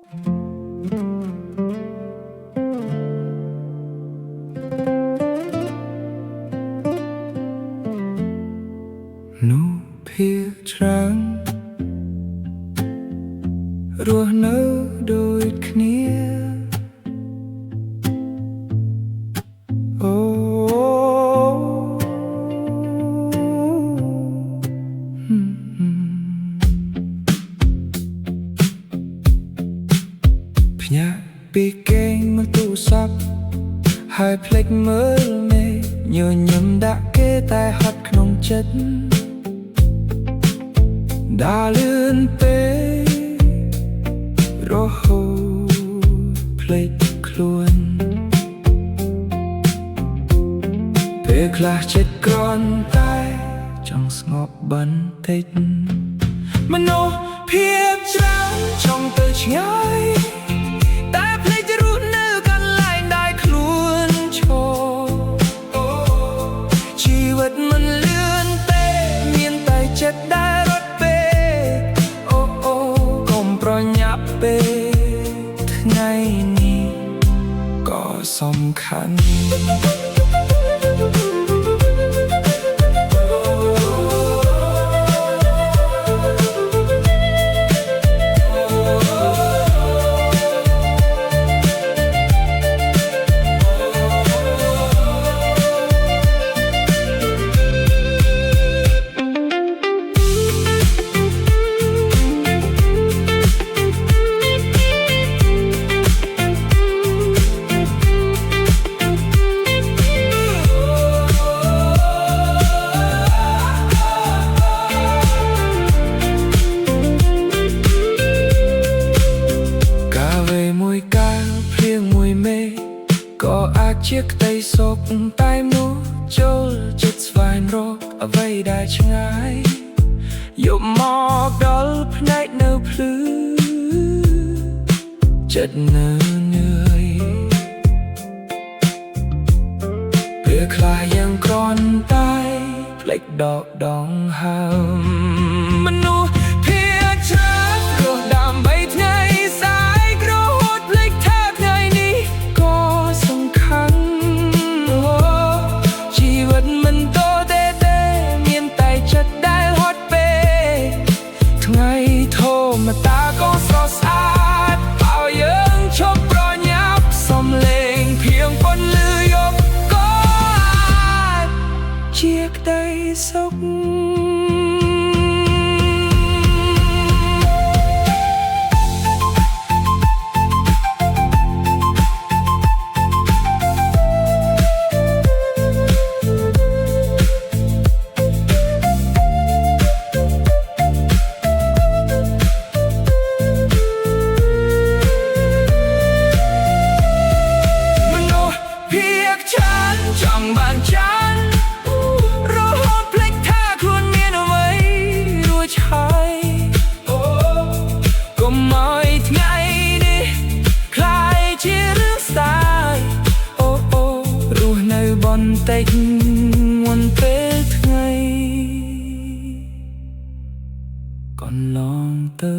នោះភាគច្រើនរស់នៅដូចគ្នាអូភ្ញាក់ពីគេងមើលទូរស័ព្ទហើយភ្លេចមើលមេញញឹមដាក់គេតែហត់ក្នុងចិត្តដើរលឿនពេករហូតភ្លេចខ្លួនពេលខ្លះចិត្តគ្រាន់តែចង់ស្ងប់បន្តិចមនុស្សភាគច្រើនចង់ទៅឆ្ងាយតែភ្លេចរស់នៅកន្លែងដែលខ្លួនឈរជីវិតមិនលឿនទេមានតែចិត្តដែលរត់ពេកអូកុំប្រញាប់ពេកថ្ងៃនេះក៏សំខាន់ក៏អាចជាក្តីសុខតែនោះចូលចិត្តស្វែងរកអ្វីដែលឆ្ងាយយកមកដល់ភ្នែកនៅភ្លឺចិត្តនៅនឿយពេលខ្លះยังគ្រាន់តែភ្លេចដកដង្ហើមមនុស្សភាគច្រើនរស់ដើម្បីថ្ងៃសាយគ្រោះហត់ភ្លេចថាថ្ងៃនេះក៏សំខាន់ជីវិតមិនតទេមានតែចិត្តដែលហត់ពេកថ្ងៃធម្មតាក៏ស្រស់ស្អាតឲ្យយើងឈប់ប្រញាប់សំឡេងភៀងពន្លឺយកក៏អាចជាក្តីសុខចង់បានចានរហូតភ្លេចថាខ្លួនមានអ្វីរួចហើយកុំឲ្យថ្ងៃនេះคล้ายជារឿងសាយរស់នៅបន្តិចមុនពេលថ្ងៃកន្លងទៅ